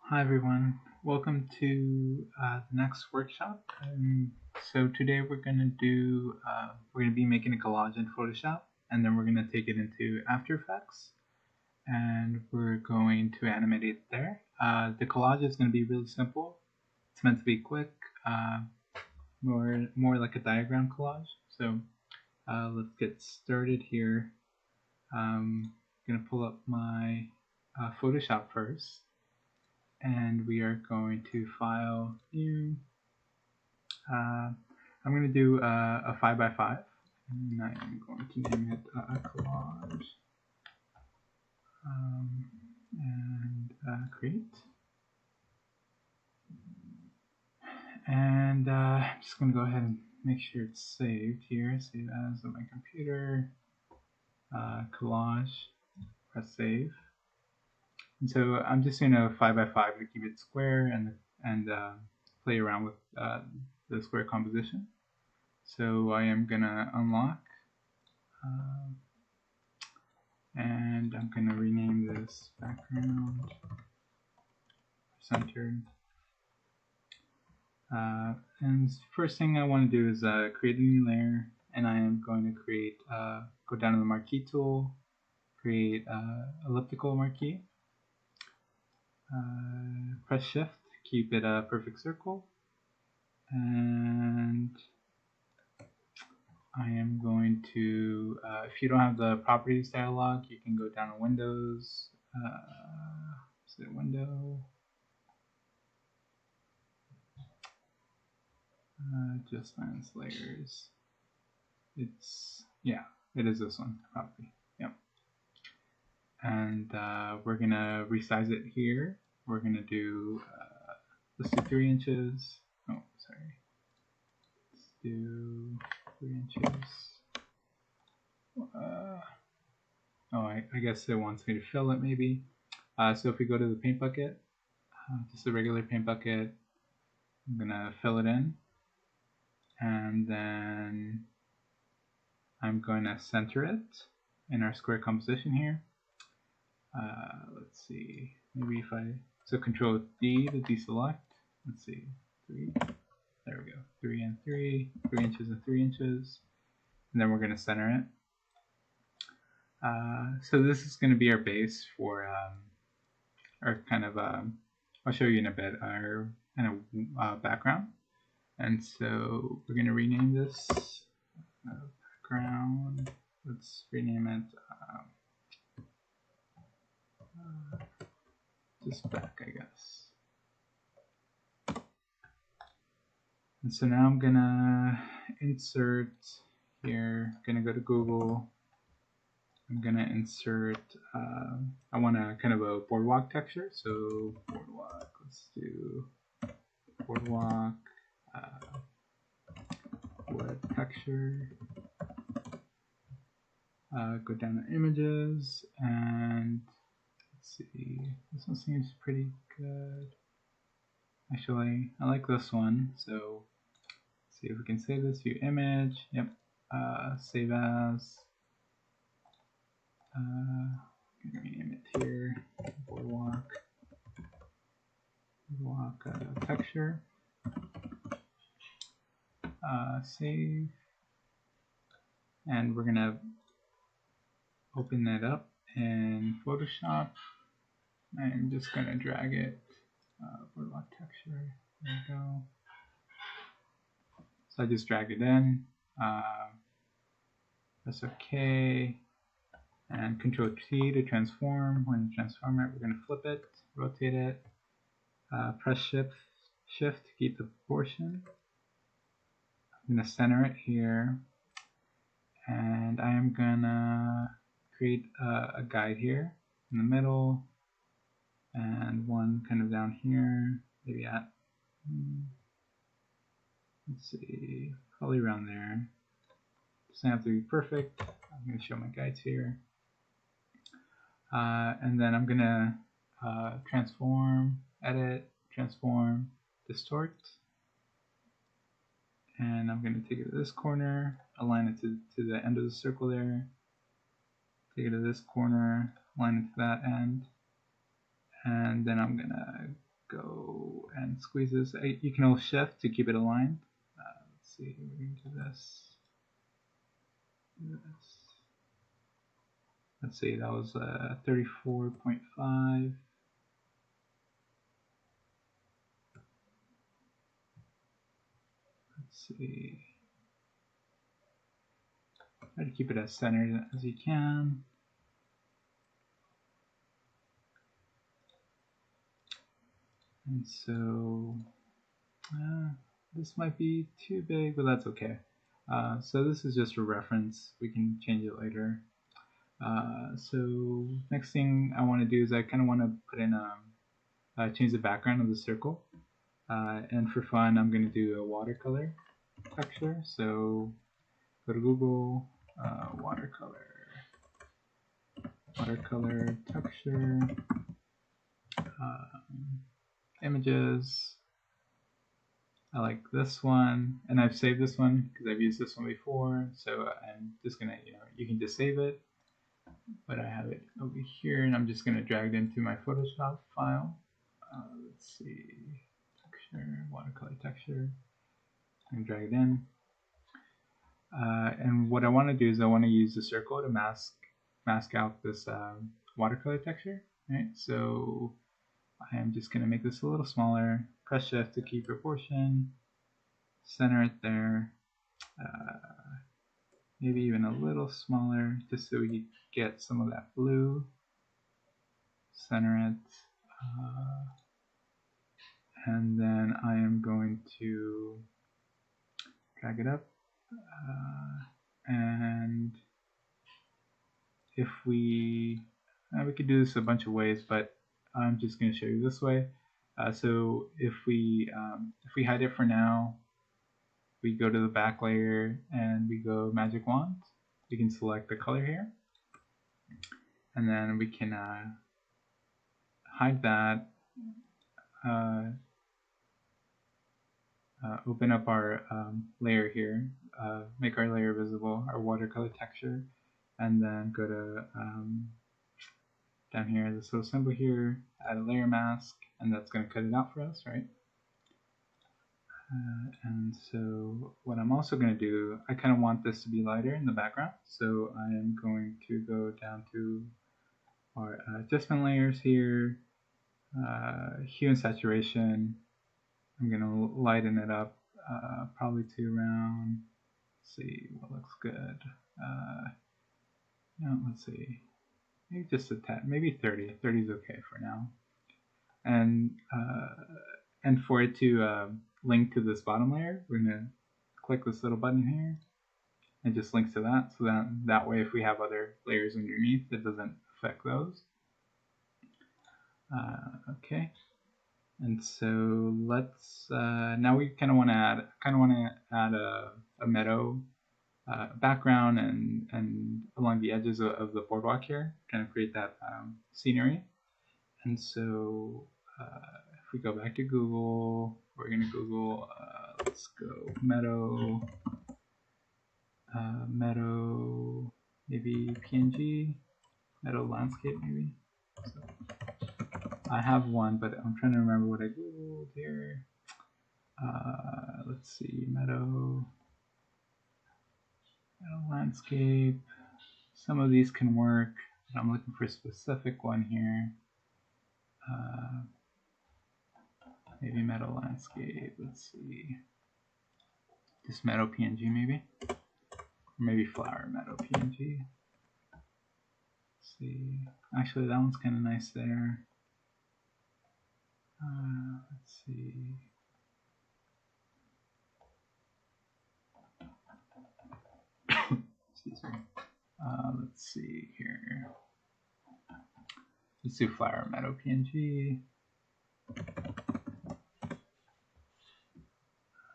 Hi everyone, welcome to the next workshop. So today we're going to be making a collage in Photoshop, and then we're going to take it into After Effects, and we're going to animate it there. The collage is going to be really simple. It's meant to be quick, more like a diagram collage. So let's get started here. I'm going to pull up my Photoshop first. And we are going to file new. I'm going to do a 5x5, and I'm going to name it collage, and create. And I'm just going to go ahead and make sure it's saved here. Save as on my computer. Collage. Press save. And so I'm just doing a 5x5 to keep it square and play around with the square composition. So I am gonna unlock, and I'm gonna rename this background centered. And first thing I want to do is create a new layer, and I am going to create, go down to the marquee tool, create elliptical marquee. Press shift, keep it a perfect circle, and I am going to, if you don't have the properties dialog, you can go down to Windows, say Window, adjustments, layers. It is this one, property. Yep. And we're gonna resize it here. We're gonna do, let's do 3 inches. Oh, sorry. Let's do 3 inches. I guess it wants me to fill it maybe. So if we go to the paint bucket, just a regular paint bucket, I'm gonna fill it in, and then I'm going to center it in our square composition here. Let's see, maybe if so Control D to deselect. Let's see, 3. There we go. 3 and 3, 3 inches and 3 inches, and then we're going to center it. So this is going to be our base for our kind of, I'll show you in a bit, our kind of background. And so we're going to rename this background. Let's rename it just back, I guess. And so now I'm going to insert here. I'm going to go to Google. I'm going to insert, I want a kind of a boardwalk texture. So boardwalk, let's do boardwalk, wood texture. Go down to images, and let's see, this one seems pretty good. Actually, I like this one, so let's see if we can save this, view image, yep, save as, I'm gonna rename it here, boardwalk texture, save, and we're gonna open that up in Photoshop. I'm just going to drag it, boardwalk texture, there we go. So I just drag it in, that's okay, and Control T to transform. When you transform it, we're going to flip it, rotate it, press shift to keep the proportion. I'm going to center it here, and I am going to create a guide here in the middle, and one kind of down here, maybe at, let's see, probably around there. Doesn't have to be perfect. I'm going to show my guides here. And then I'm going to transform, edit, transform, distort. And I'm going to take it to this corner, align it to the end of the circle there. Take it to this corner, align it to that end. And then I'm going to go and squeeze this. You can hold shift to keep it aligned. Let's see, we're going to do this. Let's see, that was 34.5. Let's see. Try to keep it as centered as you can. And so this might be too big, but that's okay. So this is just a reference. We can change it later. So next thing I want to do is I kind of want to put in change the background of the circle. And for fun, I'm going to do a watercolor texture. So go to Google, watercolor texture, images. I like this one, and I've saved this one because I've used this one before. So I'm just gonna, you can just save it, but I have it over here, and I'm just gonna drag it into my Photoshop file. Let's see, texture, watercolor texture. I'm gonna drag it in. And what I want to do is I want to use the circle to mask out this watercolor texture, right? So I am just going to make this a little smaller, press shift to keep proportion, center it there, maybe even a little smaller just so we get some of that blue, center it, and then I am going to drag it up, and if we could do this a bunch of ways, but I'm just going to show you this way. So if we hide it for now, we go to the back layer and we go magic wand. We can select the color here, and then we can hide that. Open up our layer here, make our layer visible, our watercolor texture, and then go to down here, this little symbol here, add a layer mask, and that's going to cut it out for us, right? And so what I'm also going to do, I kind of want this to be lighter in the background, so I am going to go down to our adjustment layers here, hue and saturation. I'm going to lighten it up probably to around, let's see what looks good. No, let's see, maybe just a tad, maybe 30. 30 is okay for now. And for it to link to this bottom layer, we're going to click this little button here and just links to that, so that way if we have other layers underneath, it doesn't affect those. Okay, and so let's now we kind of want to add a meadow background and along the edges of the boardwalk here, kind of create that scenery. And so if we go back to Google, we're going to Google, let's go meadow, maybe PNG, meadow landscape maybe. So I have one, but I'm trying to remember what I Googled here. Let's see, meadow landscape. Some of these can work, but I'm looking for a specific one here. Maybe meadow landscape. Let's see. Just meadow PNG maybe, or maybe flower meadow PNG. Let's see. Actually, that one's kind of nice there. Let's see. Excuse me. Let's see here. Let's do flower meadow PNG.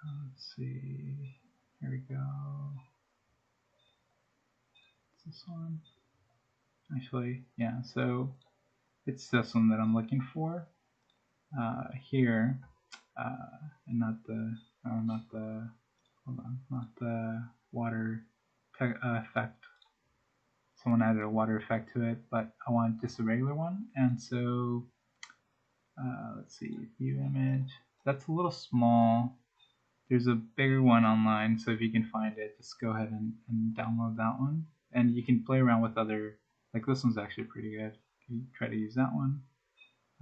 Let's see. Here we go. What's this one? Actually, yeah. So it's this one that I'm looking for here, and not the water effect. Someone added a water effect to it, but I want just a regular one, and so let's see, view image. That's a little small. There's a bigger one online, so if you can find it, just go ahead and download that one. And you can play around with other, like this one's actually pretty good. You try to use that one.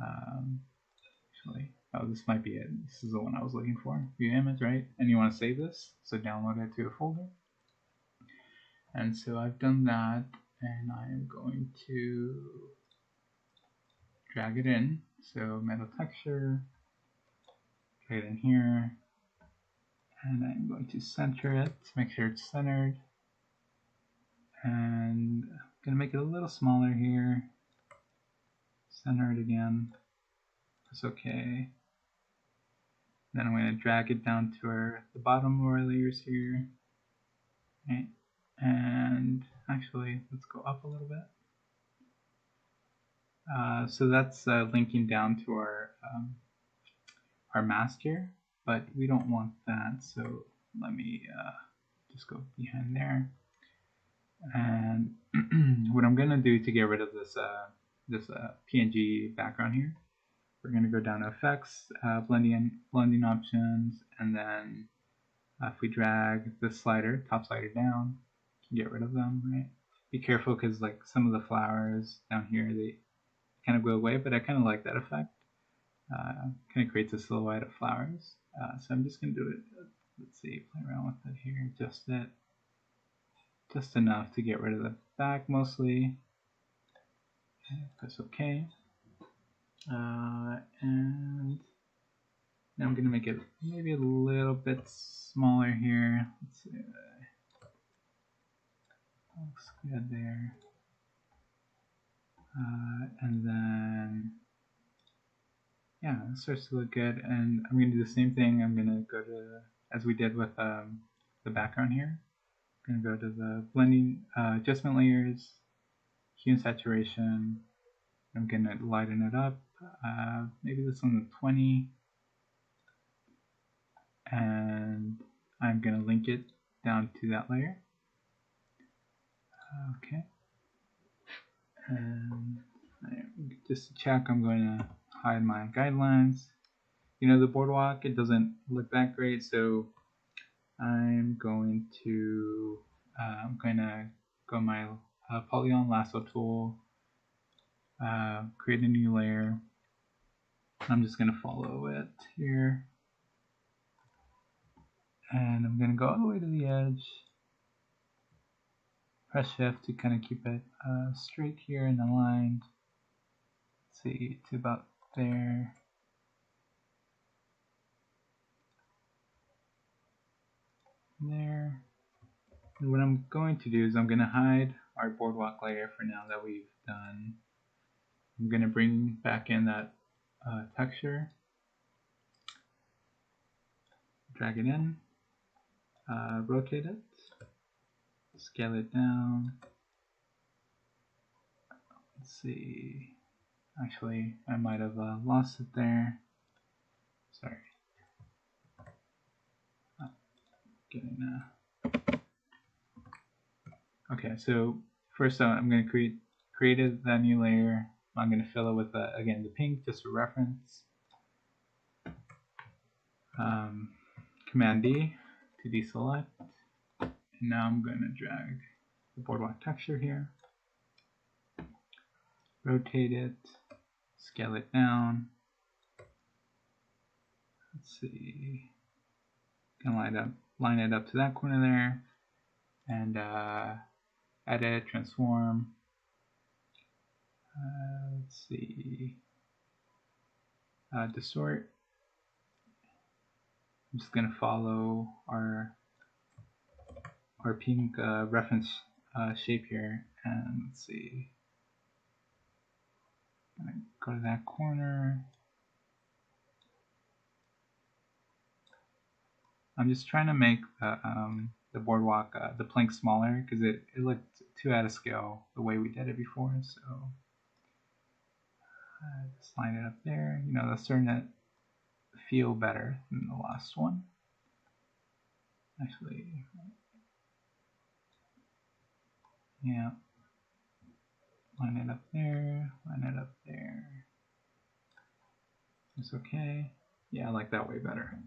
Actually, oh, this might be it. This is the one I was looking for. View image, right? And you want to save this, so download it to a folder. And so I've done that, and I am going to drag it in. So metal texture, drag it in here, and I'm going to center it, make sure it's centered. And I'm going to make it a little smaller here. Center it again. That's okay. Then I'm going to drag it down to the bottom of our layers here. Okay. And actually, let's go up a little bit. So that's linking down to our mask here, but we don't want that. So let me just go behind there. And what I'm going to do to get rid of this PNG background here, we're going to go down to Effects, blending options, and then if we drag this slider, top slider down, you can get rid of them, right? Be careful because like some of the flowers down here, they kind of go away, but I kind of like that effect. Kind of creates a silhouette of flowers. So I'm just going to do it, let's see, play around with it here, adjust it. Just enough to get rid of the back mostly. Okay, press OK. And now I'm going to make it maybe a little bit smaller here. Let's see. Looks good there. And then, yeah, it starts to look good. And I'm going to do the same thing. I'm going to go to, as we did with the background here. I'm going to go to the blending, adjustment layers, hue and saturation. I'm going to lighten it up. Maybe this one's 20. And I'm going to link it down to that layer. Okay. And just to check, I'm going to hide my guidelines. You know, the boardwalk, it doesn't look that great, so I'm going to go my Polygon Lasso tool, create a new layer. I'm just going to follow it here. And I'm going to go all the way to the edge. Press shift to kind of keep it straight here and aligned. Let's see, to about there. There. And what I'm going to do is I'm going to hide our boardwalk layer for now that we've done. I'm going to bring back in that texture, drag it in, rotate it, scale it down. Let's see. Actually, I might have lost it there. Sorry. Getting Okay, so first I'm going to create that new layer. I'm going to fill it with again the pink just for reference. Command D to deselect. And now I'm going to drag the boardwalk texture here. Rotate it, scale it down. Let's see. Gonna line it up to that corner there, and edit, transform. Let's see. Distort. I'm just gonna follow our pink reference shape here, and let's see. Go to that corner. I'm just trying to make the boardwalk, the plank smaller because it looked too out of scale the way we did it before. So just line it up there. You know, that's starting to feel better than the last one. Actually, yeah. Line it up there. Line it up there. It's okay. Yeah, I like that way better.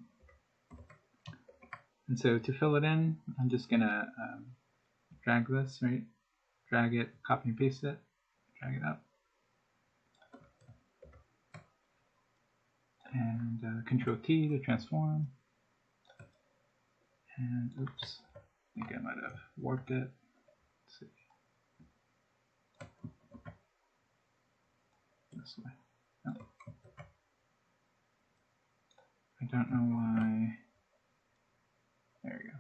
And so to fill it in, I'm just gonna drag this, right? Drag it, copy and paste it, drag it up. And Control T to transform. And oops, I think I might have warped it. Let's see. This way. No. I don't know why. There we go.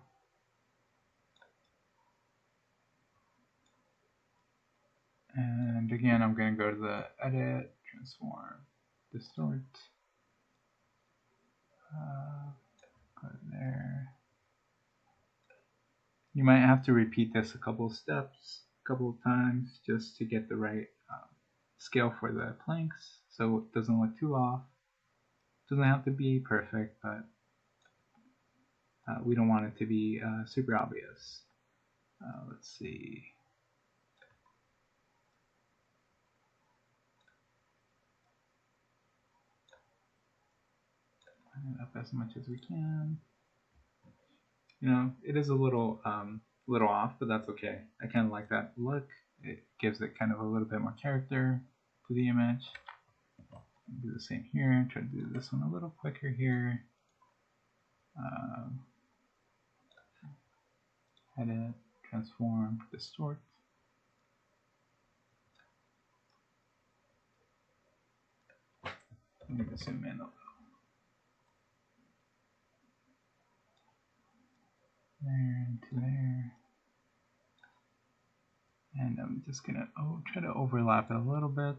And again, I'm going to go to the Edit, Transform, Distort. Go there. You might have to repeat this a couple of steps, a couple of times, just to get the right scale for the planks, so it doesn't look too off. It doesn't have to be perfect, but we don't want it to be super obvious. Let's see. Line it up as much as we can. You know, it is a little off, but that's okay. I kind of like that look. It gives it kind of a little bit more character to the image. Do the same here. Try to do this one a little quicker here. Edit, transform, distort. I'm going to zoom in a little. There into there. And I'm just going to try to overlap it a little bit.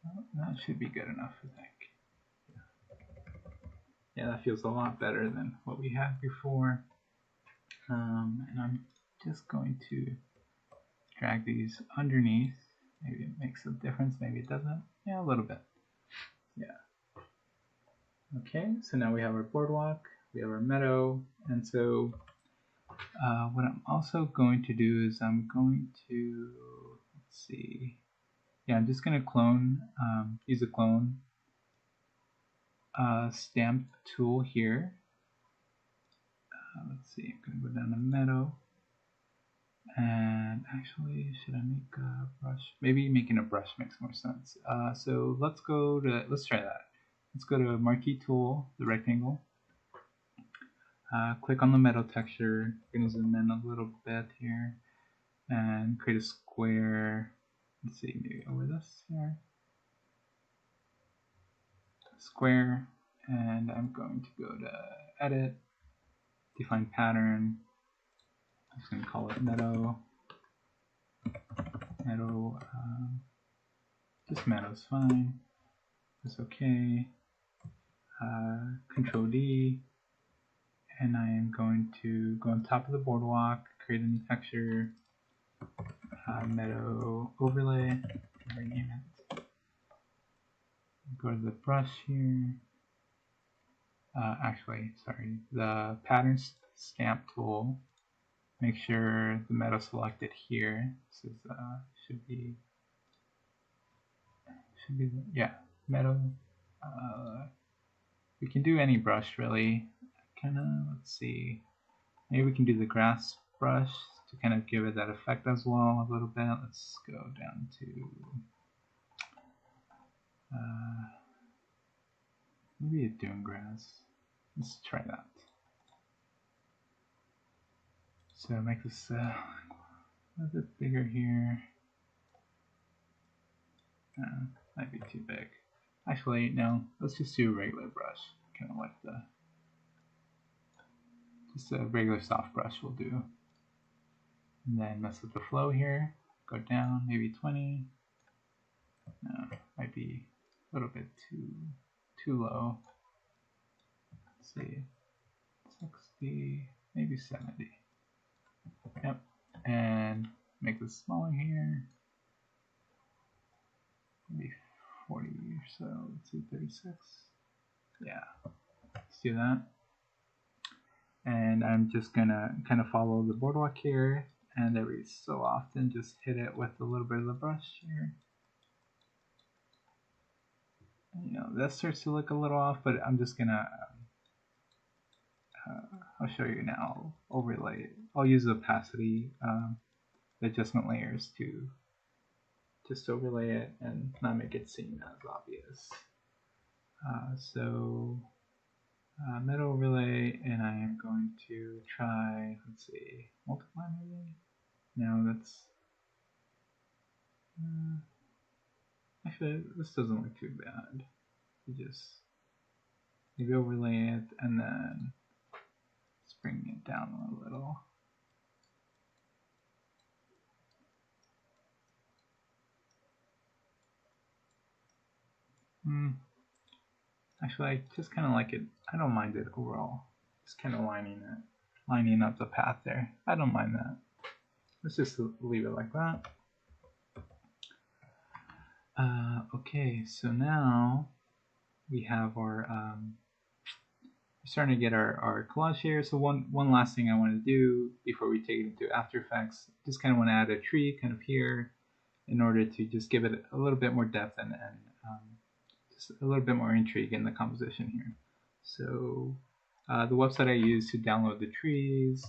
Oh, that should be good enough, I think. Yeah, that feels a lot better than what we had before. And I'm just going to drag these underneath. Maybe it makes a difference, maybe it doesn't. Yeah, a little bit. Yeah. Okay, so now we have our boardwalk, we have our meadow, and so what I'm also going to do is I'm going to, let's see, yeah, I'm just going to clone, use a clone stamp tool here. Let's see, I'm going to go down to meadow. And actually, should I make a brush? Maybe making a brush makes more sense. So let's try that. Let's go to Marquee Tool, the rectangle. Click on the meadow texture. I'm going to zoom in a little bit here and create a square. Let's see, maybe over this here. Square, and I'm going to go to Edit, Define Pattern. I'm just going to call it Meadow. Meadow, just meadow is fine. That's okay. Control D, and I am going to go on top of the boardwalk, create a new texture, meadow overlay, rename it. Go to the brush here. Actually, sorry, the pattern stamp tool. Make sure the meadow selected here. This is should be yeah, meadow. We can do any brush really. Let's see. Maybe we can do the grass brush to kind of give it that effect as well a little bit. Let's go down to maybe a dune grass. Let's try that. So make this a bit bigger here. Might be too big. Actually, no. Let's just do a regular brush. Kind of like just a regular soft brush will do. And then mess with the flow here. Go down, maybe 20. No, might be a little bit too low. Let's see, 60, maybe 70. Yep, and make this smaller here. Maybe 40 or so. Let's see, 36. Yeah, let's do that. And I'm just gonna kind of follow the boardwalk here, and every so often just hit it with a little bit of the brush here. you know, that starts to look a little off, but I'm just gonna I'll show you now. I'll overlay it. I'll use the opacity, the adjustment layers to just overlay it and not make it seem as obvious. So meta overlay, and I am going to try, let's see, multiply maybe? No, that's, actually this doesn't look too bad. You just maybe overlay it and then just bring it down a little. Actually, I just kind of like it. I don't mind it overall. Just kind of lining up the path there. I don't mind that. Let's just leave it like that. Okay, so now we have our we're starting to get our collage here. So one last thing I want to do before we take it into After Effects, just kind of want to add a tree kind of here in order to just give it a little bit more depth and just a little bit more intrigue in the composition here. So the website I use to download the trees,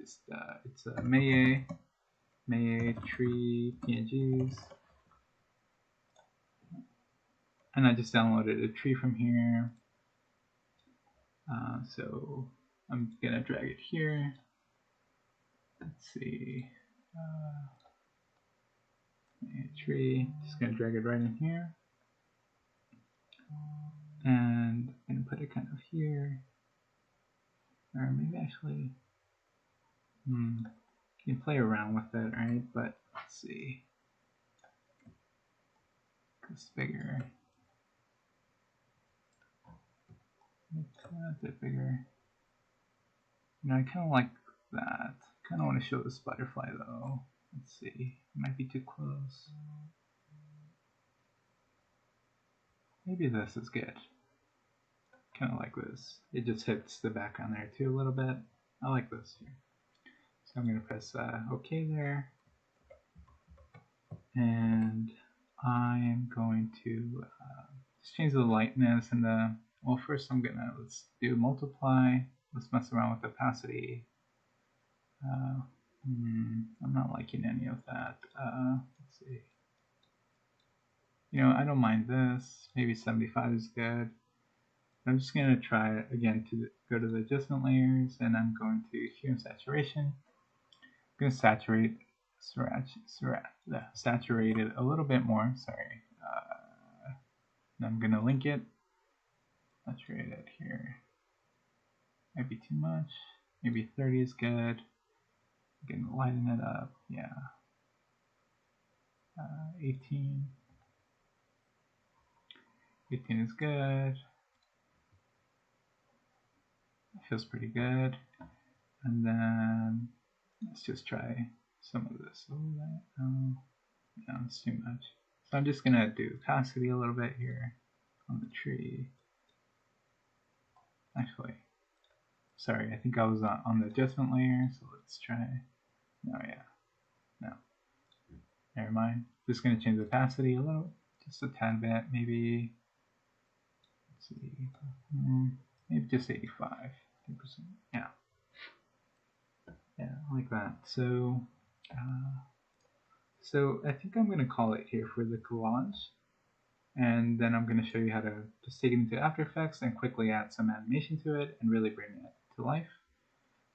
it's a Maya tree PNGs, and I just downloaded a tree from here. So I'm gonna drag it here. Let's see, Maya tree. Just gonna drag it right in here. And I'm going to put it kind of here, or maybe actually, you can play around with it, right? But let's see, it's bigger, it's a bit bigger. You know, I kind of like that. Kind of want to show this butterfly though. Let's see, it might be too close. Maybe this is good. Kind of like this. It just hits the background there too a little bit. I like this here. So I'm going to press OK there. And I'm going to just change the lightness and the, well, first let's do multiply. Let's mess around with opacity. I'm not liking any of that. Let's see. You know, I don't mind this. Maybe 75 is good. I'm just going to try again to go to the adjustment layers, and I'm going to hue and saturation. I'm going to saturate it a little bit more. Sorry. And I'm going to link it. Saturate it here. Might be too much. Maybe 30 is good. I'm going to lighten it up. Yeah. 18. 18 is good. Feels pretty good. And then let's just try some of this. No, it's too much. So I'm just gonna do opacity a little bit here on the tree. Actually, sorry, I think I was on the adjustment layer, so let's try. No, yeah, no. Never mind. Just gonna change the opacity a little, just a tad bit, maybe. Let's see, maybe just 85. 10%. Yeah. Yeah, like that. So, so I think I'm going to call it here for the collage, and then I'm going to show you how to just take it into After Effects and quickly add some animation to it and really bring it to life.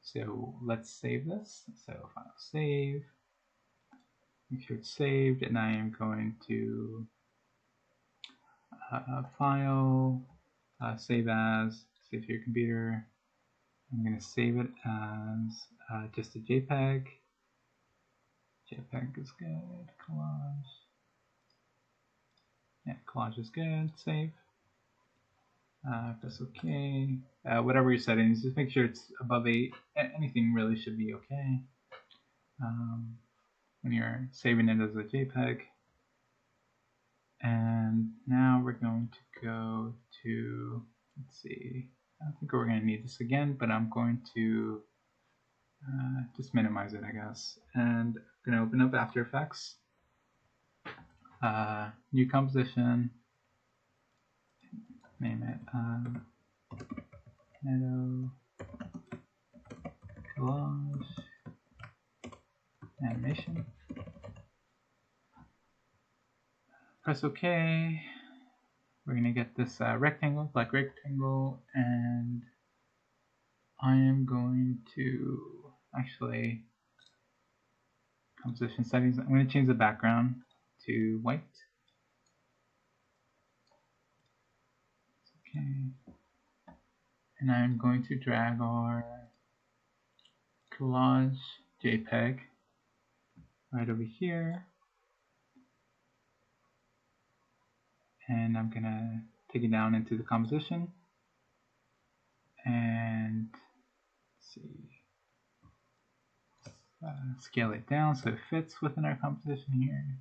So let's save this. So File, Save. Make sure it's saved, and I am going to File, Save As, save to your computer. I'm going to save it as just a JPEG. JPEG is good. Collage. Yeah, collage is good. Save. Press OK. Whatever your settings, just make sure it's above 8. Anything really should be okay when you're saving it as a JPEG. And now we're going to go to, let's see, I don't think we're going to need this again, but I'm going to just minimize it, I guess. And I'm going to open up After Effects, new composition, name it Adobe Collage Animation. Press OK. We're going to get this rectangle, black rectangle, and I am going to actually composition settings. I'm going to change the background to white. Okay. And I'm going to drag our collage JPEG right over here. And I'm going to take it down into the composition. And let's see. Scale it down so it fits within our composition here.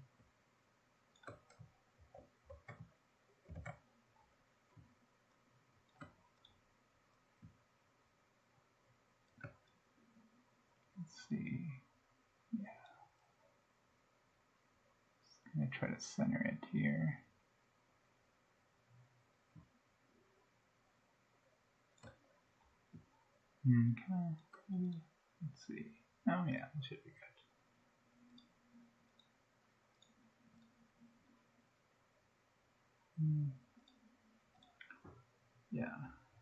Let's see. Yeah. Just gonna try to center it here. Okay. Let's see. Oh yeah, that should be good. Yeah,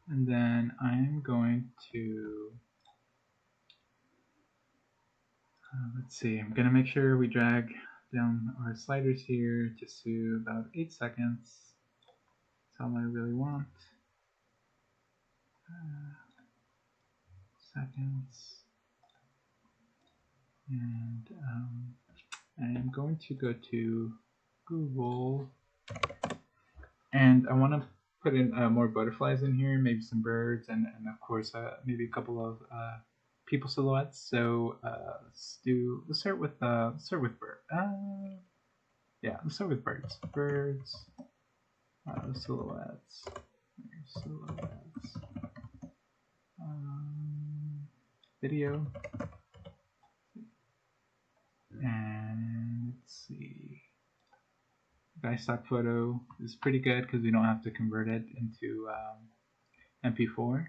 and then I'm going to let's see, I'm going to make sure we drag down our sliders here just to about 8 seconds. That's all I really want. Seconds. And I'm going to go to Google, and I want to put in more butterflies in here, maybe some birds, and of course maybe a couple of people silhouettes. So let's start with bird. Yeah, let's start with birds. Birds, silhouettes, silhouettes, video, and let's see. Guy stock photo is pretty good because we don't have to convert it into MP4.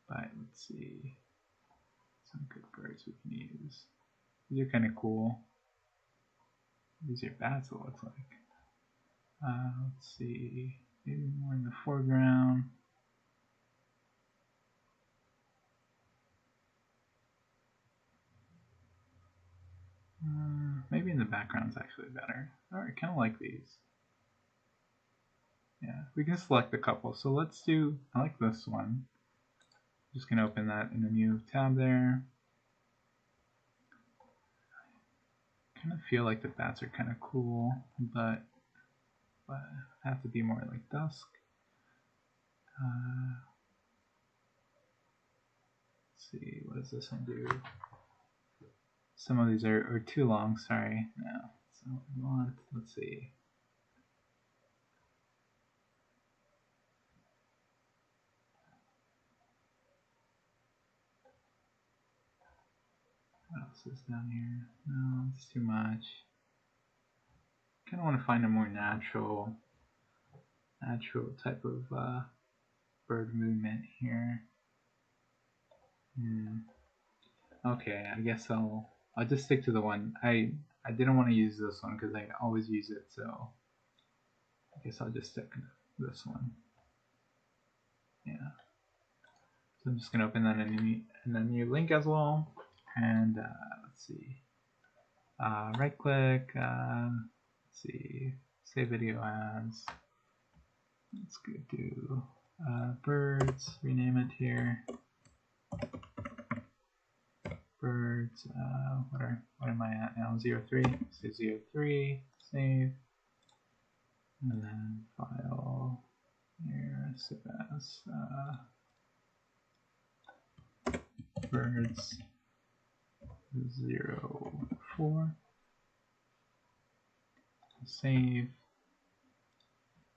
But let's see, some good birds we can use. These are kind of cool. These are bats, it looks like. Let's see, maybe more in the foreground. Maybe in the background's actually better. Alright, kind of like these. Yeah, we can select a couple. So let's do, I like this one. Just gonna open that in a new tab there. Kind of feel like the bats are kind of cool, but have to be more like dusk. Let's see, what does this one do? Some of these are too long, sorry. No, that's not what we want. Let's see. What else is down here? No, it's too much. Kind of want to find a more natural type of bird movement here. Okay, I guess I'll just stick to the one. I didn't want to use this one because I always use it, so I guess I'll just stick to this one. Yeah. So I'm just gonna open that in a new link as well, and let's see. Right click. Let's see. Save video as. Let's go do birds. Rename it here. Birds. What am I at now? 03. So 03. Save. And then file here. Save as birds 04. Save.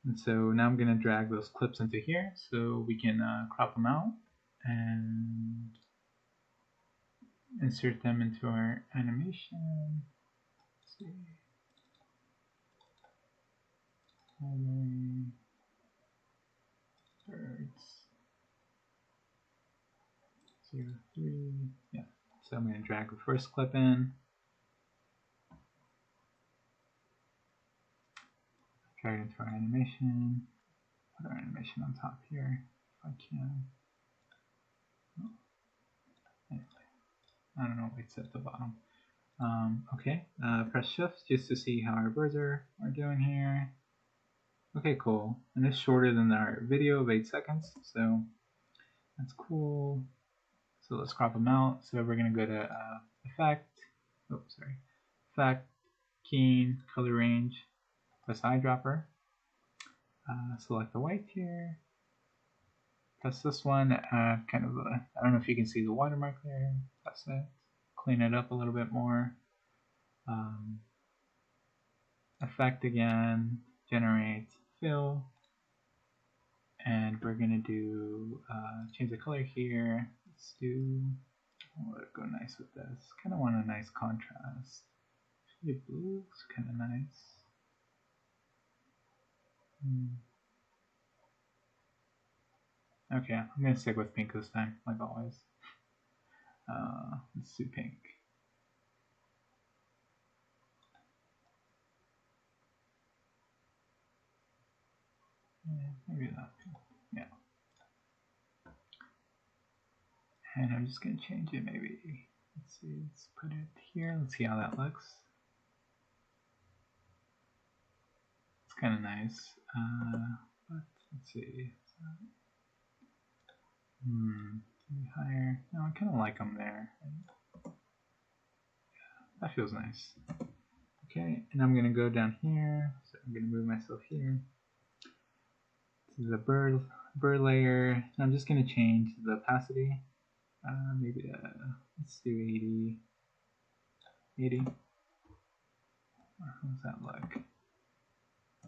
And so now I'm going to drag those clips into here so we can crop them out and insert them into our animation. Let's see. 0.03. Yeah. So I'm going to drag the first clip in. Drag it into our animation. Put our animation on top here if I can. Oh, anyway, I don't know why it's at the bottom. Okay, press shift just to see how our birds are doing here. Okay, cool. And it's shorter than our video of 8 seconds, so that's cool. So let's crop them out. So we're going to go to Effect, Effect, Keying, Color Range, press Eyedropper. Select the white here. Press this one, I don't know if you can see the watermark there. Press it. Clean it up a little bit more. Effect again, generate, fill, and we're gonna do change the color here. Let's do, let it go nice with this. Kind of want a nice contrast. Actually, blue looks kind of nice. Okay, I'm gonna stick with pink this time, like always. Let's do pink. Maybe that. Yeah. And I'm just going to change it maybe. Let's see, let's put it here. Let's see how that looks. It's kind of nice. But let's see. Maybe higher. No, I kind of like them there. Yeah, that feels nice. Okay, and I'm going to go down here. So I'm going to move myself here. This is a bird layer. And I'm just going to change the opacity. Maybe let's do 80. 80. How does that look?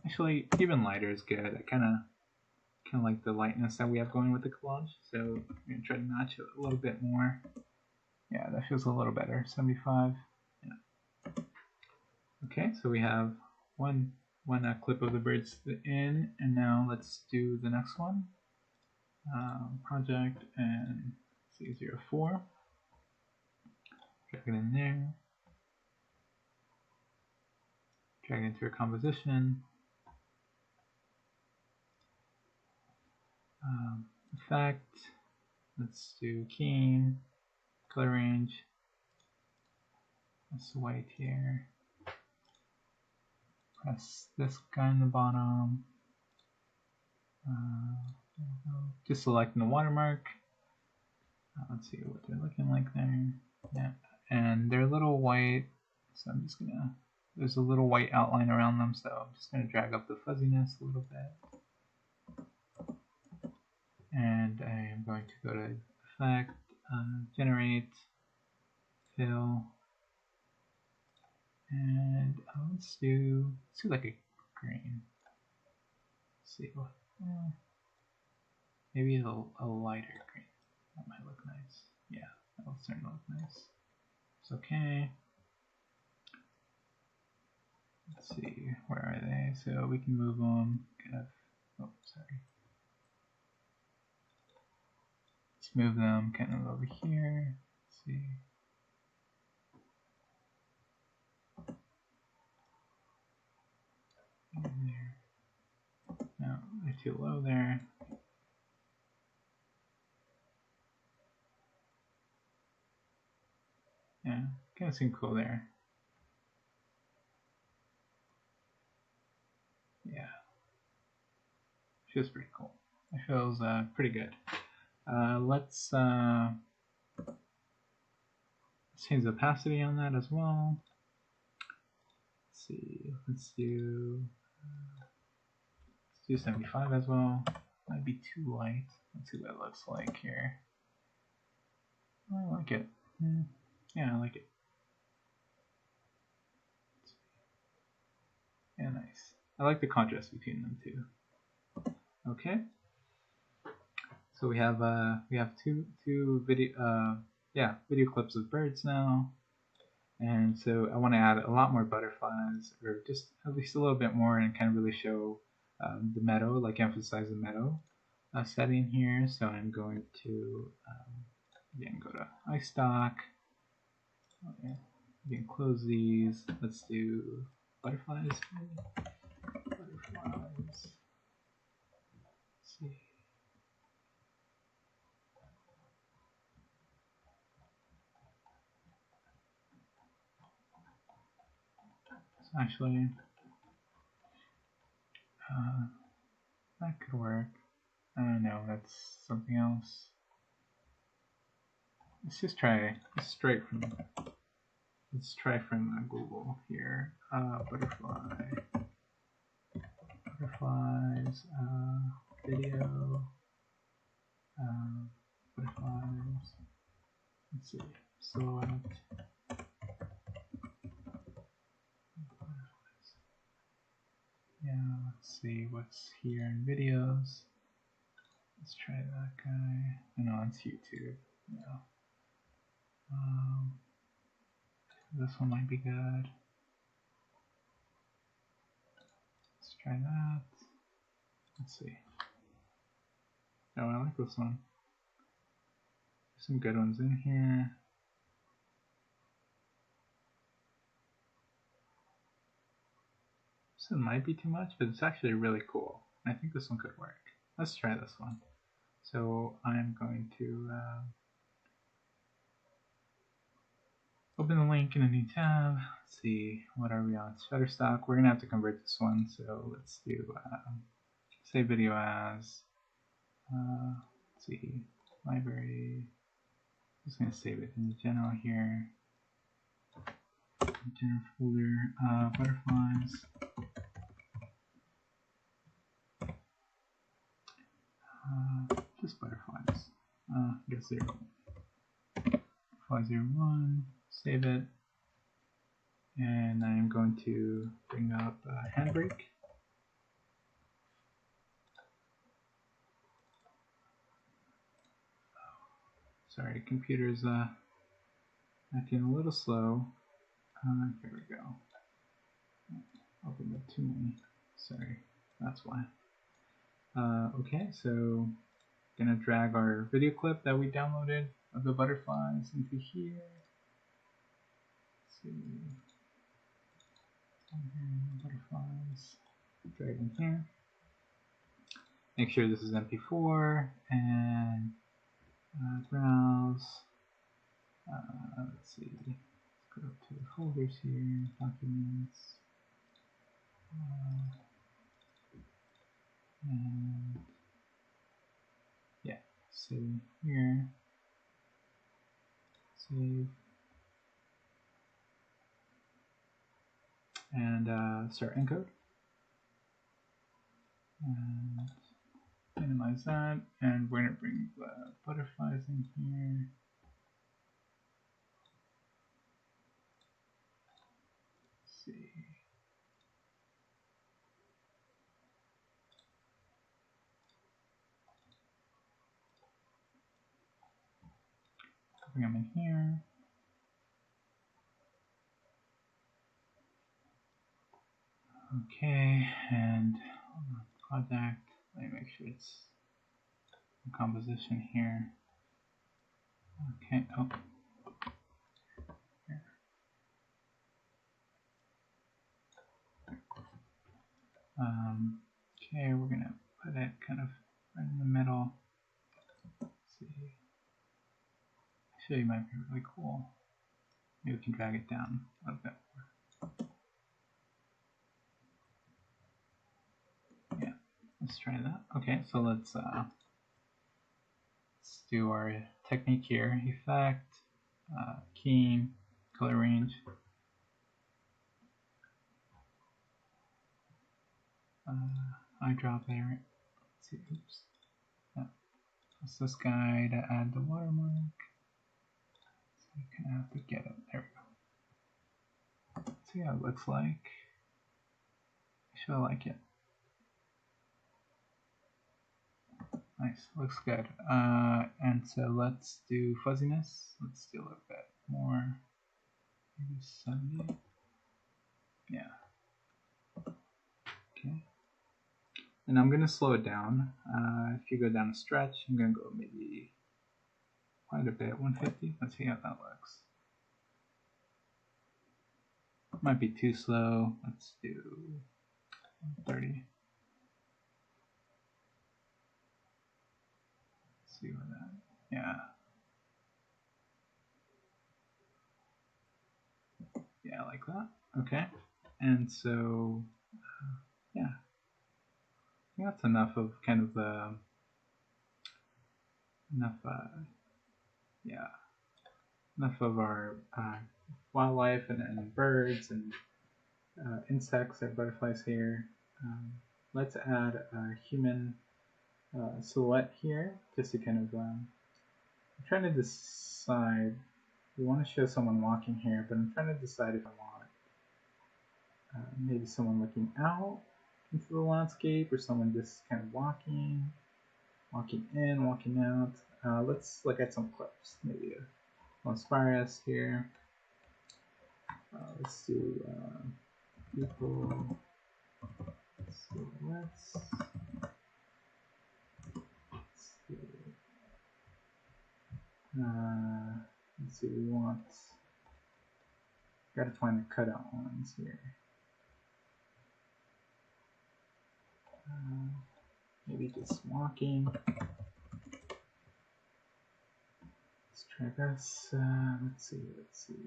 Actually, even lighter is good. I kind of like the lightness that we have going with the collage. So I'm gonna try to match it a little bit more. Yeah, that feels a little better. 75. Yeah. Okay, so we have one clip of the birds in, and now let's do the next one. Project and C04. Drag it in there. Drag it into a composition. Effect. Let's do keying, color range. That's white here. Press this guy in the bottom. Just selecting the watermark. Let's see what they're looking like there. Yeah, and they're a little white, so I'm just gonna. There's a little white outline around them, so I'm just gonna drag up the fuzziness a little bit. And I am going to go to Effect, Generate, Fill, and let's do like a green. Let's see what. Maybe a lighter green. That might look nice. Yeah, that'll certainly look nice. It's okay. Let's see, where are they? So we can move them kind of. Oh, sorry. Let's move them kind of over here. Let's see. There. No, they're too low there. Yeah, kind of seem cool there. Yeah, feels pretty cool. It feels pretty good. Let's change the opacity on that as well. Let's see. Let's do 75 as well. Might be too light. Let's see what it looks like here. I like it. Yeah, I like it. Yeah, nice. I like the contrast between them too. Okay. So we have two video clips of birds now, and so I want to add a lot more butterflies, or just at least a little bit more, and kind of really show the meadow, like emphasize the meadow setting here. So I'm going to Again, go to iStock. Okay. You can close these. Let's do butterflies. Butterflies. Let's see. So actually, that could work. No, that's something else. Let's just try straight from. Let's try from Google here. Butterflies, video, butterflies. Let's see, select. Yeah, let's see what's here in videos. Let's try that guy. No, it's YouTube. Yeah. This one might be good. Let's try that. Let's see. Oh, I like this one. There's some good ones in here. This one might be too much, but it's actually really cool. I think this one could work. Let's try this one. So I'm going to open the link in a new tab. Let's see, what are we on? Shutterstock. We're gonna have to convert this one, so let's do save video as. Let's see, library. I'm just gonna save it in the general here. General folder, butterflies. Just butterflies. I guess 0. Butterfly 01. Save it. And I'm going to bring up Handbrake. Sorry, computer's acting a little slow. Here we go. Opened up too many. Sorry, that's why. Okay, so gonna drag our video clip that we downloaded of the butterflies into here. Let's see. Butterflies. Drag in here. Make sure this is MP4 and browse. Let's see. Let's go to the folders here, documents, and yeah, save here. Save and start encode. And minimize that, and we're gonna bring the butterflies in here. Let's see. Bring them in here. Okay, and project. Let me make sure it's in composition here. Okay, oh. Here. Okay, we're gonna put it kind of right in the middle. Let's see. Actually, it might be really cool. Maybe we can drag it down a little bit more. Yeah, let's try that. Okay, so let's do our technique here. Effect, keying, color range. Eyedrop there. Let's see, oops. Yeah. Press this guy to add the watermark. So you kind of have to get it. There we go. Let's see how it looks like. Actually, I like it. Nice, looks good. And so let's do fuzziness. Let's do a little bit more. Maybe 70. Yeah. Okay. And I'm gonna slow it down. If you go down a stretch, I'm gonna go maybe quite a bit. 150. Let's see how that looks. Might be too slow. Let's do 30. Let's see what that. Yeah. Yeah, like that. Okay. And so, yeah. I think that's enough of kind of the enough of our wildlife and birds and insects or butterflies here. Let's add a human silhouette here, just to kind of I'm trying to decide. We want to show someone walking here, but I'm trying to decide if I want maybe someone looking out into the landscape, or someone just kind of walking in, walking out. Let's look at some clips. Maybe will inspire us here. Let's do people silhouettes. Let's see, we want, gotta find the cutout ones here. Maybe just walking. Let's try this. Let's see.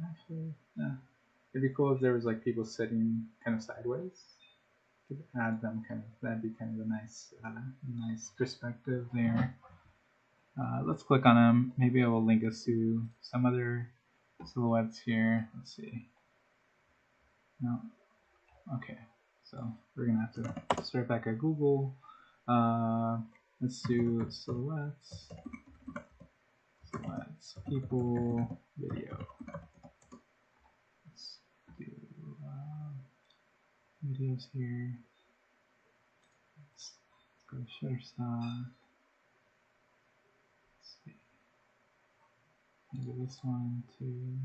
Actually, yeah. It'd be cool if there was like people sitting kind of sideways. Could add them kind of. That'd be kind of a nice perspective there. Let's click on them. Maybe it will link us to some other silhouettes here. Let's see. No. Okay. So we're gonna have to start back at Google. Let's do silhouettes, people, video. Let's do videos here. Let's go to Shutterstock. Let's see. Maybe this one too.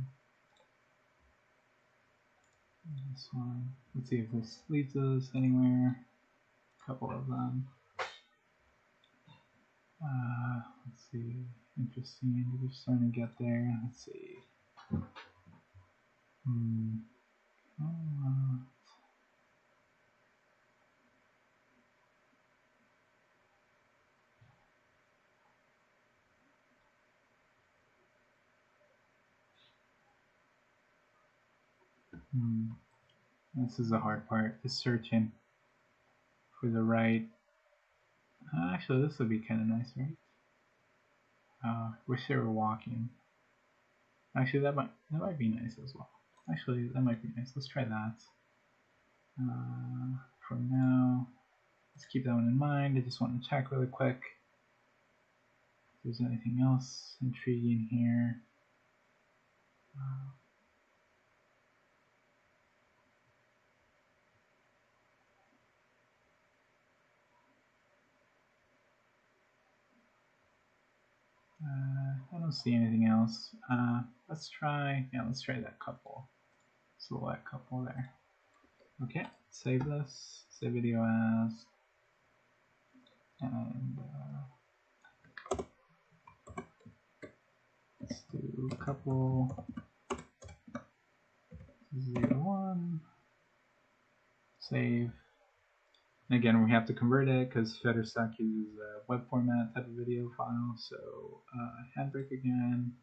This one. Let's see if this leads us anywhere. A couple of them. Let's see. Interesting. We're just starting to get there. Let's see. This is the hard part, is searching for the right. Actually, this would be kind of nice, right? Wish they were walking. Actually, that might be nice as well. Actually, that might be nice. Let's try that. For now, let's keep that one in mind. I just want to check really quick if there's anything else intriguing here. I don't see anything else. Let's try that couple. Select couple there. Okay, save this. Save video as. And let's do couple 01. Save. And again, we have to convert it because Shutterstock uses a web format type of video file. So handbrake again,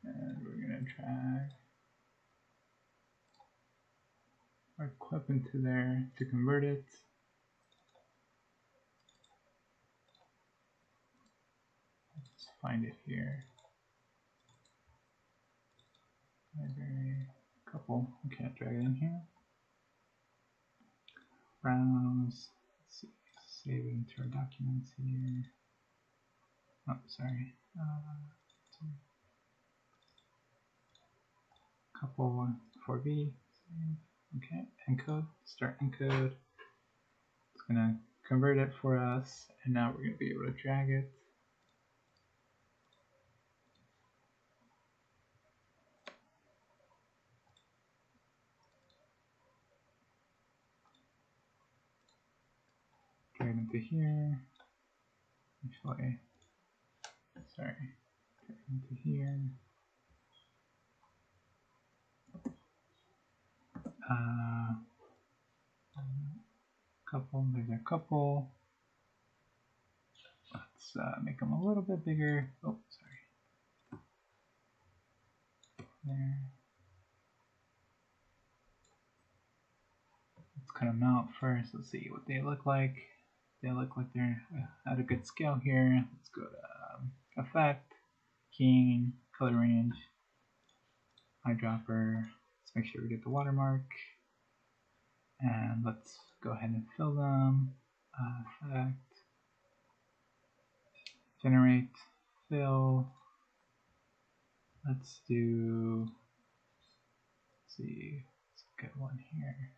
and we're gonna drag our clip into there to convert it. Let's find it here. Library couple. Okay, drag it in here. Browse. Let's see. Save it into our documents here. Oh, sorry. Couple 4B. Okay, encode. Start encode. It's gonna convert it for us, and now we're gonna be able to drag it. drag it into here. Actually, sorry, drag it into here. There's a couple. Let's make them a little bit bigger. Oh, sorry. There. Let's cut them out first. Let's see what they look like. They look like they're at a good scale here. Let's go to Effect, Keying, Color Range, Eyedropper. Let's make sure we get the watermark. And let's go ahead and fill them. Effect, Generate, Fill. Let's do, let's see, let's get one here.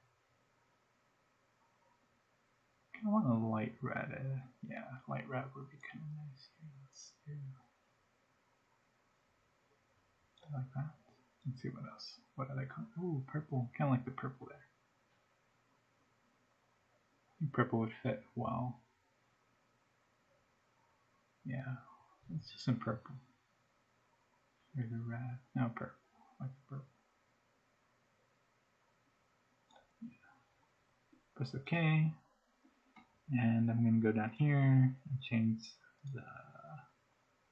I want a light red. Yeah, light red would be kind of nice here. Let's do, I like that. Let's see what else. What other color? Ooh, purple. Kind of like the purple there. I think purple would fit well. Yeah, let's do some purple. Or the red. No, purple. I like the purple. Yeah. Press OK. And I'm going to go down here and change the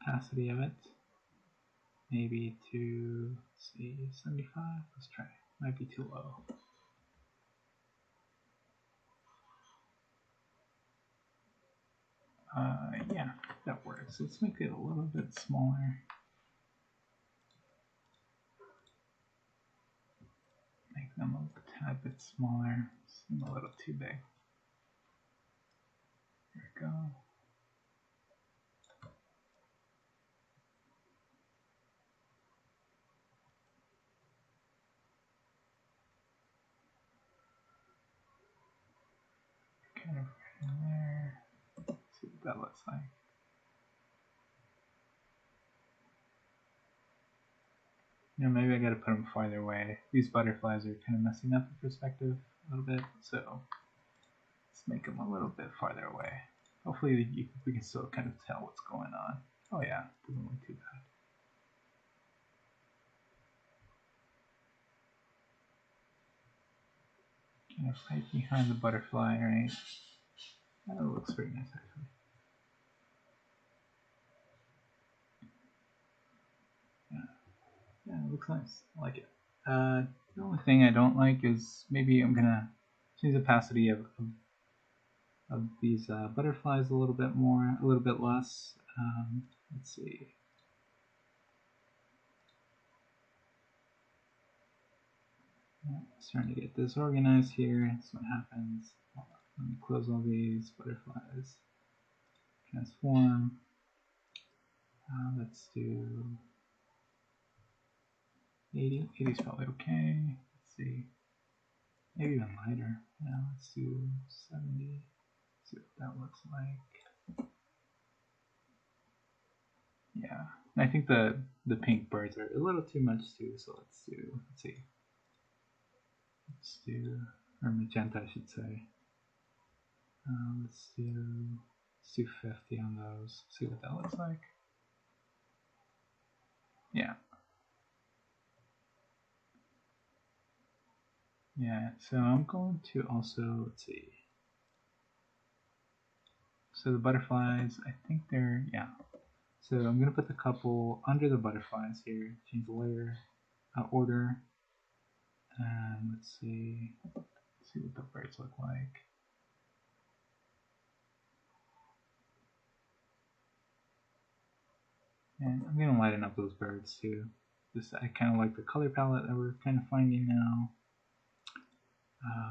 opacity of it. Maybe to, let's see, 75. Let's try. Might be too low. Yeah, that works. Let's make it a little bit smaller. Make them a tad bit smaller. Seem a little too big. There we go. Kind of right in there. Let's see what that looks like. You know, maybe I gotta put them farther away. These butterflies are kind of messing up the perspective a little bit, so let's make them a little bit farther away. Hopefully we can still kind of tell what's going on. Oh yeah, doesn't look too bad. Kind of right behind the butterfly, right? That looks pretty nice actually. Yeah, it looks nice. I like it. The only thing I don't like is maybe I'm gonna change the opacity of these butterflies a little bit more, a little bit less. Let's see. Yeah, starting to get disorganized here. That's what happens. Let me close all these butterflies. Transform. Let's do 80. 80 is probably okay. Let's see. Maybe even lighter. Yeah, let's do 70. See what that looks like. Yeah, I think the pink birds are a little too much too. So let's see. Let's do, or magenta, I should say. Let's do 50 on those. See what that looks like. Yeah. Yeah, so I'm going to also, let's see. So the butterflies, I think they're, yeah. So I'm going to put the couple under the butterflies here. Change the layer, order. And let's see what the birds look like. And I'm going to lighten up those birds too. I kind of like the color palette that we're kind of finding now.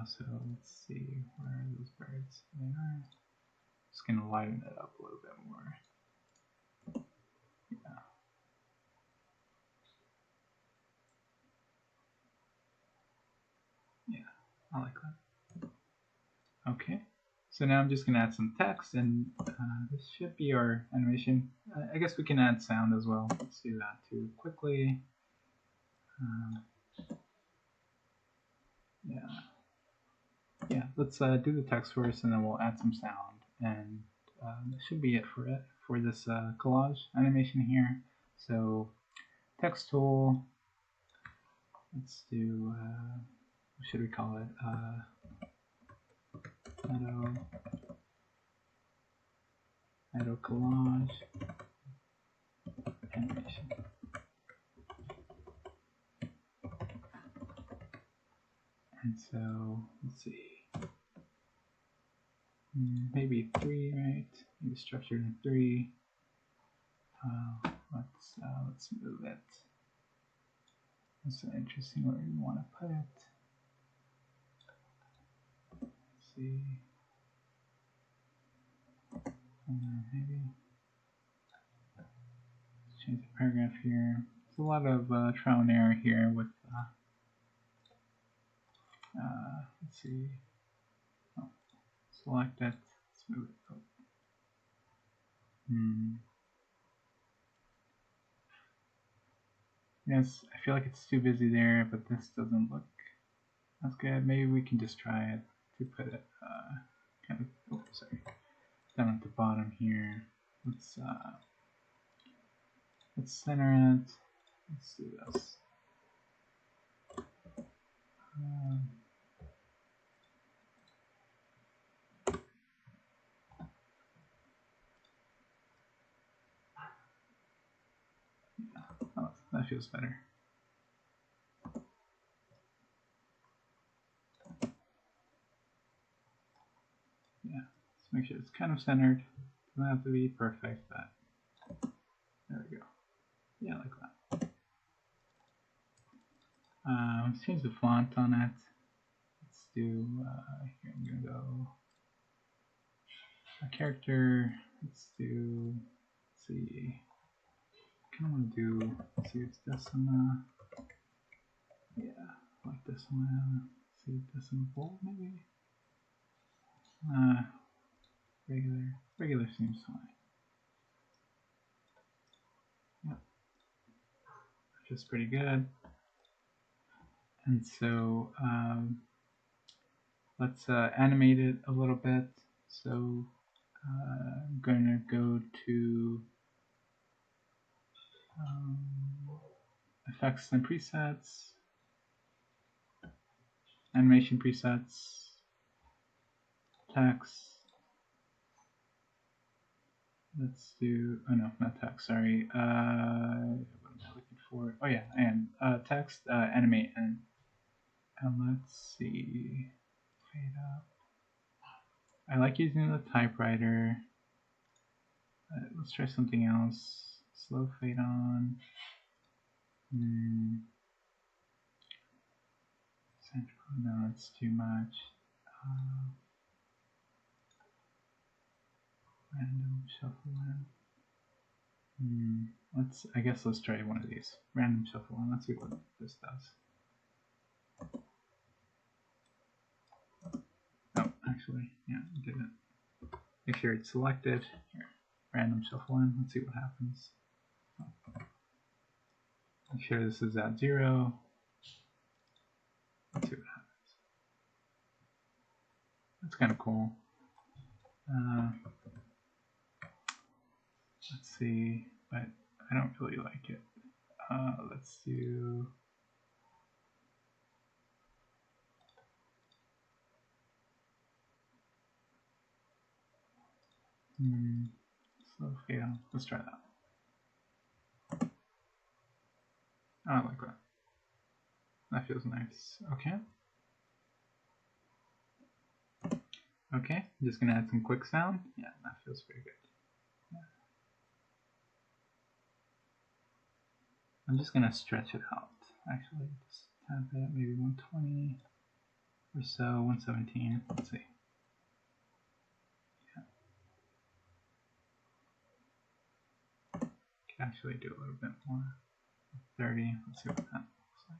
So let's see, where are those birds? They are. Just going to lighten it up a little bit more. Yeah. Yeah, I like that. Okay. So now I'm just going to add some text, and this should be our animation. I guess we can add sound as well. Let's do that too quickly. Yeah, let's do the text first, and then we'll add some sound, and that should be it for this collage animation here. So text tool, let's do, what should we call it? Adobe Collage animation. And so let's see, maybe 3, right? Maybe structured in 3. Let's move it. That's interesting where we want to put it. Let's see. Maybe let's change the paragraph here. There's a lot of trial and error here with. Let's see. Oh, select it. Let's move it. Yes, I feel like it's too busy there, but this doesn't look as good. Maybe we can just try it to put it kind of. Oh, sorry. Down at the bottom here. Let's center it. Let's do this. Oh, that feels better. Yeah, let's make sure it's kind of centered. Doesn't have to be perfect, but there we go. Yeah, like that. Let's change the font on it. Let's do, here I'm gonna go a character. Let's do, let's see, I kind of want to do, let's see, it's Decima. Yeah, like Decima. Let's see, Decima bold maybe? Regular seems fine. Yep, which is pretty good. And so let's animate it a little bit. So I'm going to go to Effects and Presets, Animation Presets, Text. Let's do, oh no, not text, sorry. What am I looking for? Oh yeah, and text, animate, and let's see, fade up. I like using the typewriter. Let's try something else. Slow fade on. No, it's too much. Random shuffle in. I guess let's try one of these. Random shuffle in. Let's see what this does. Oh, actually, yeah, it didn't. Make sure it's selected. Here, random shuffle in. Let's see what happens. Make sure this is at 0. Let's see what happens. That's kind of cool. Let's see, but I don't really like it. Let's do. Slow fade on. Let's try that. I like that. That feels nice. Okay. Okay, I'm just gonna add some quick sound. Yeah, that feels pretty good. Yeah. I'm just gonna stretch it out. Actually, just have it maybe 120 or so, 117. Let's see. Yeah. Could actually do a little bit more. 30. Let's see what that looks like.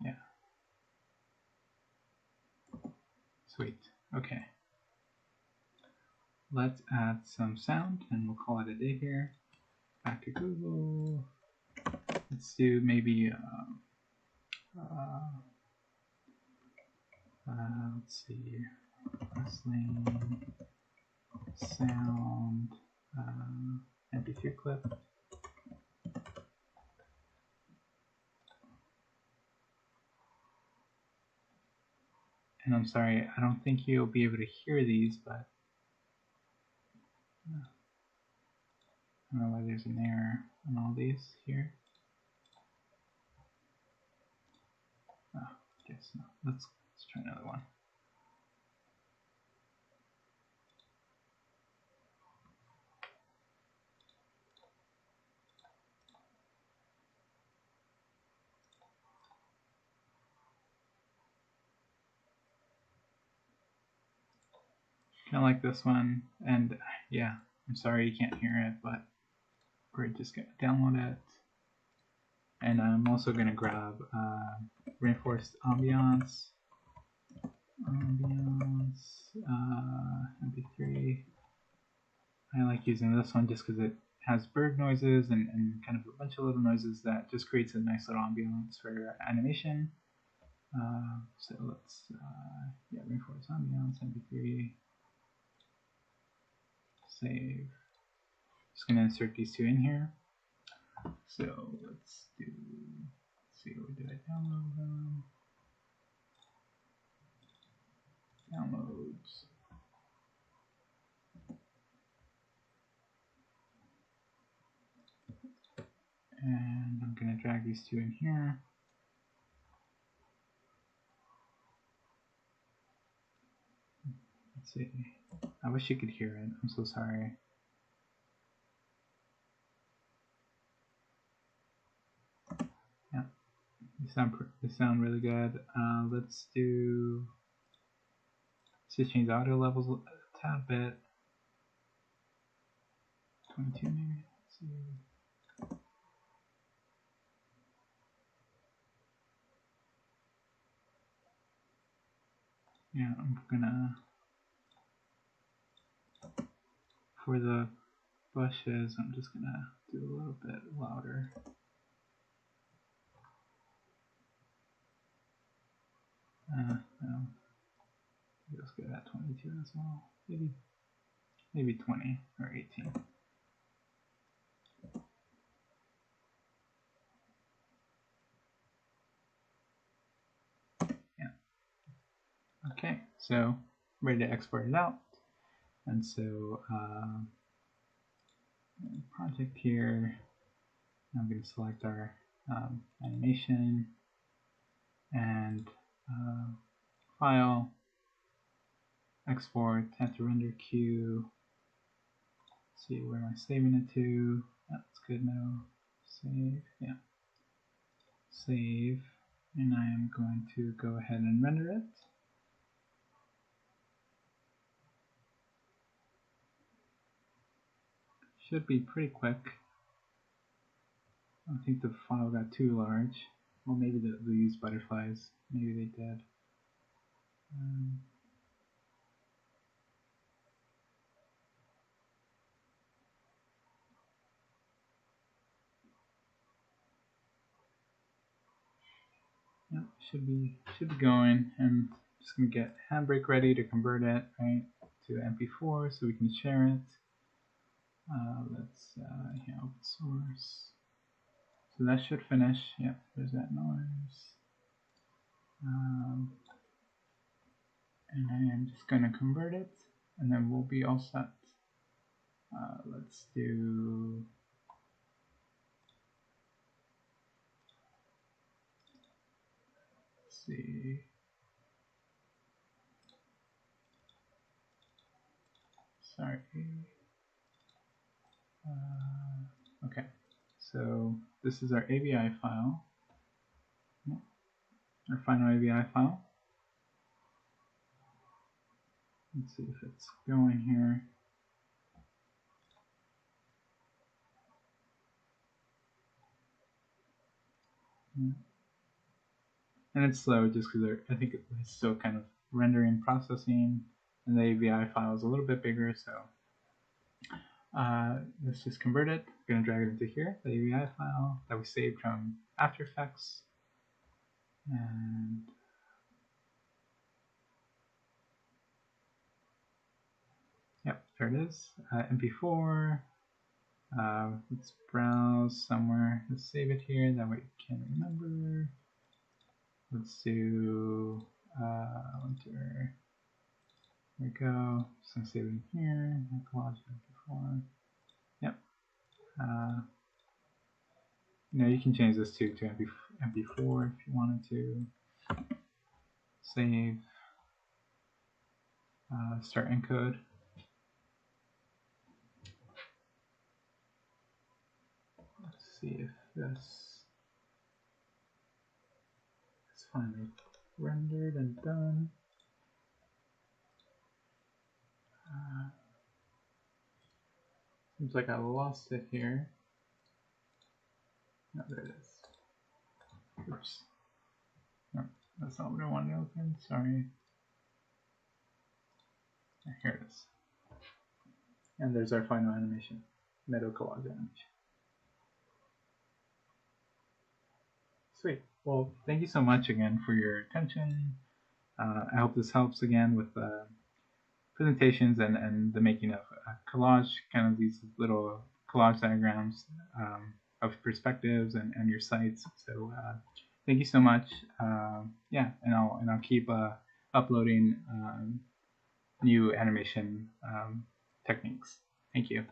Yeah. Sweet. Okay. Let's add some sound and we'll call it a day here. Back to Google. Let's do maybe Let's see, wrestling, sound, MP3 clip. And I'm sorry, I don't think you'll be able to hear these, but I don't know why there's an error on all these here. Oh, guess not. Let's try another one. Kind of like this one, and yeah, I'm sorry you can't hear it, but we're just gonna download it. And I'm also gonna grab reinforced ambiance Mp3. I like using this one just because it has bird noises and kind of a bunch of little noises that just creates a nice little ambiance for animation. So let's yeah, reinforce ambiance Mp3. Save. Just gonna insert these two in here. So let's see, where did I download them? Downloads. And I'm gonna drag these two in here. Let's see. I wish you could hear it. I'm so sorry. Yeah, they sound really good. Let's change the audio levels a tad bit. 22 maybe. Let's see. Yeah, I'm gonna, for the bushes, I'm just gonna do a little bit louder. No. Let's go at 22 as well. Maybe 20 or 18. Yeah. Okay, so ready to export it out. And so project here, I'm going to select our animation and file, export, have to render queue. See where am I saving it to? That's good now. Save, yeah. Save, and I am going to go ahead and render it. Should be pretty quick. I don't think the file got too large. Well, maybe they used butterflies. Maybe they did. Yep, should be going, and just gonna get Handbrake ready to convert it right to MP4 so we can share it. Let's yeah, open source. So that should finish. Yep, there's that noise. And I am just gonna convert it, and then we'll be all set. Let's do. Let's see. Sorry. Okay, so this is our AVI file, our final AVI file. Let's see if it's going here. And it's slow just because I think it's still kind of rendering, processing, and the AVI file is a little bit bigger, so let's just convert it. I'm going to drag it into here, the AVI file that we saved from After Effects. And there it is. MP4. Let's browse somewhere. Let's save it here. That way we can remember. Let's do winter. There we go. Just gonna save it in here. Collage MP4. Yep. You can change this to MP4 if you wanted to. Save. Start encode. Let's see if this is finally rendered and done. Seems like I lost it here. No, there it is. Oops. No, that's not what I wanted to open. Sorry. Here it is. And there's our final animation. Meadow collage animation. Sweet. Well, thank you so much again for your attention. I hope this helps again with presentations and the making of collage, kind of these little collage diagrams of perspectives and your sites. So thank you so much. Yeah, and I'll keep uploading new animation techniques. Thank you.